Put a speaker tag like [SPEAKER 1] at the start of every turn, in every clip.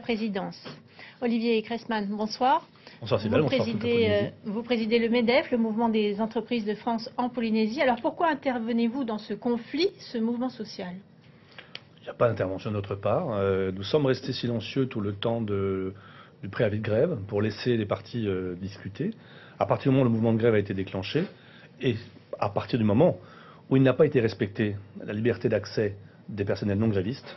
[SPEAKER 1] présidence. Olivier Cressman, bonsoir.
[SPEAKER 2] Bonsoir Sylvain, bonsoir.
[SPEAKER 1] Vous présidez le MEDEF, le mouvement des entreprises de France en Polynésie. Alors pourquoi intervenez-vous dans ce conflit, ce mouvement social?
[SPEAKER 2] Il n'y a pas d'intervention de notre part. Nous sommes restés silencieux tout le temps du préavis de grève pour laisser les parties discuter. À partir du moment où le mouvement de grève a été déclenché et à partir du moment où il n'a pas été respecté la liberté d'accès des personnels non grévistes,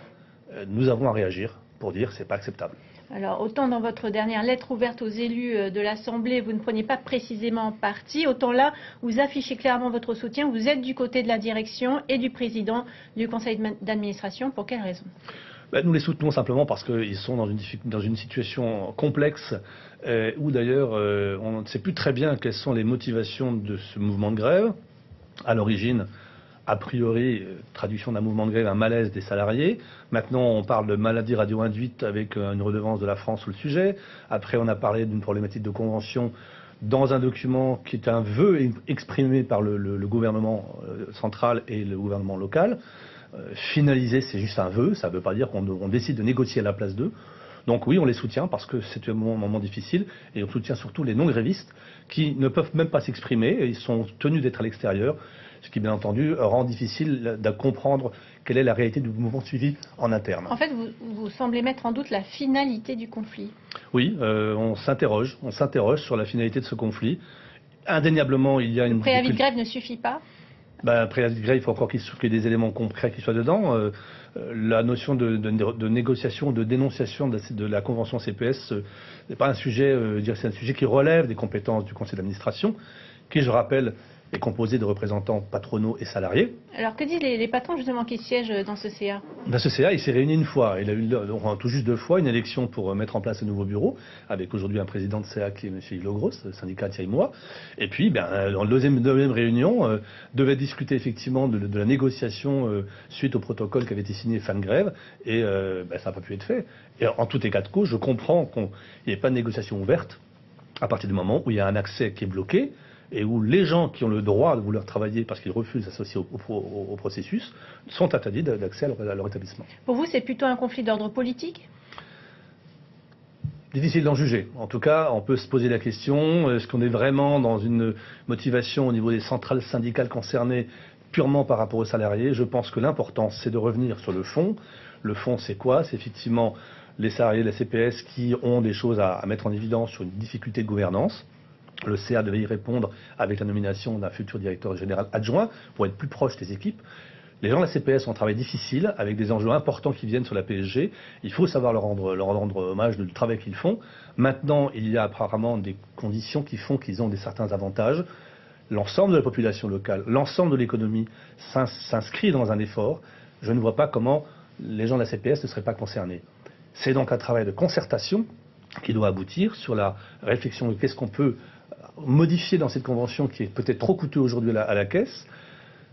[SPEAKER 2] nous avons à réagir pour dire que ce n'est pas acceptable.
[SPEAKER 1] Alors, autant dans votre dernière lettre ouverte aux élus de l'Assemblée, vous ne preniez pas précisément parti, autant là, vous affichez clairement votre soutien, vous êtes du côté de la direction et du président du conseil d'administration. Pour quelle raison?
[SPEAKER 2] Nous les soutenons simplement parce qu'ils sont dans une situation complexe où d'ailleurs on ne sait plus très bien quelles sont les motivations de ce mouvement de grève. À l'origine, a priori, traduction d'un mouvement de grève, un malaise des salariés. Maintenant, on parle de maladie radio-induite avec une redevance de la France sur le sujet. Après, on a parlé d'une problématique de convention dans un document qui est un vœu exprimé par le gouvernement central et le gouvernement local. Finaliser, c'est juste un vœu, ça ne veut pas dire qu'on décide de négocier à la place d'eux. Donc oui, on les soutient parce que c'est un moment difficile et on soutient surtout les non-grévistes qui ne peuvent même pas s'exprimer et ils sont tenus d'être à l'extérieur, ce qui bien entendu rend difficile de comprendre quelle est la réalité du mouvement suivi en interne.
[SPEAKER 1] En fait, vous semblez mettre en doute la finalité du conflit.
[SPEAKER 2] Oui, on s'interroge sur la finalité de ce conflit. Indéniablement, il y a une...
[SPEAKER 1] Le préavis de grève ne suffit pas?
[SPEAKER 2] Préavis de grève, il faut encore qu'il y ait des éléments concrets qui soient dedans. La notion de négociation, de dénonciation de la convention CPS n'est pas un sujet, c'est un sujet qui relève des compétences du conseil d'administration, qui, je rappelle, est composé de représentants patronaux et salariés.
[SPEAKER 1] Alors que disent les patrons justement qui siègent dans ce CA?
[SPEAKER 2] Ce CA, il s'est réuni une fois. Il a eu tout juste 2 fois une élection pour mettre en place un nouveau bureau, avec aujourd'hui un président de CA qui est M. Yves Legros, syndicat Thierry Mois. Et puis, dans la deuxième réunion, devait discuter effectivement de la négociation suite au protocole qui avait été signé fin de grève. Et ça n'a pas pu être fait. Et en tout état de cause, je comprends qu'il n'y ait pas de négociation ouverte à partir du moment où il y a un accès qui est bloqué, et où les gens qui ont le droit de vouloir travailler parce qu'ils refusent d'associer au processus sont interdits d'accès à leur établissement.
[SPEAKER 1] Pour vous, c'est plutôt un conflit d'ordre politique?
[SPEAKER 2] Difficile d'en juger. En tout cas, on peut se poser la question, est-ce qu'on est vraiment dans une motivation au niveau des centrales syndicales concernées purement par rapport aux salariés? Je pense que l'important, c'est de revenir sur le fond. Le fond, c'est quoi? C'est effectivement les salariés de la CPS qui ont des choses à mettre en évidence sur une difficulté de gouvernance. Le CA devait y répondre avec la nomination d'un futur directeur général adjoint pour être plus proche des équipes. Les gens de la CPS ont un travail difficile avec des enjeux importants qui viennent sur la PSG. Il faut savoir leur rendre hommage du travail qu'ils font. Maintenant, il y a apparemment des conditions qui font qu'ils ont certains avantages. L'ensemble de la population locale, l'ensemble de l'économie s'inscrit dans un effort. Je ne vois pas comment les gens de la CPS ne seraient pas concernés. C'est donc un travail de concertation qui doit aboutir sur la réflexion de qu'est-ce qu'on peut modifier dans cette convention qui est peut-être trop coûteux aujourd'hui à la caisse.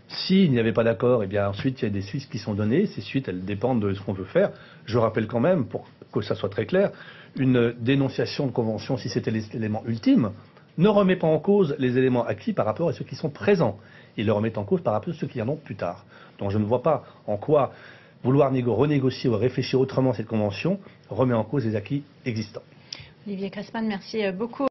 [SPEAKER 2] S'il n'y avait pas d'accord, ensuite il y a des suites qui sont données. Ces suites, elles dépendent de ce qu'on veut faire. Je rappelle quand même, pour que ça soit très clair, une dénonciation de convention, si c'était l'élément ultime, ne remet pas en cause les éléments acquis par rapport à ceux qui sont présents. Il le remet en cause par rapport à ceux qui en ont plus tard. Donc je ne vois pas en quoi vouloir renégocier ou réfléchir autrement cette convention remet en cause les acquis existants.
[SPEAKER 1] Olivier Cressman, merci beaucoup.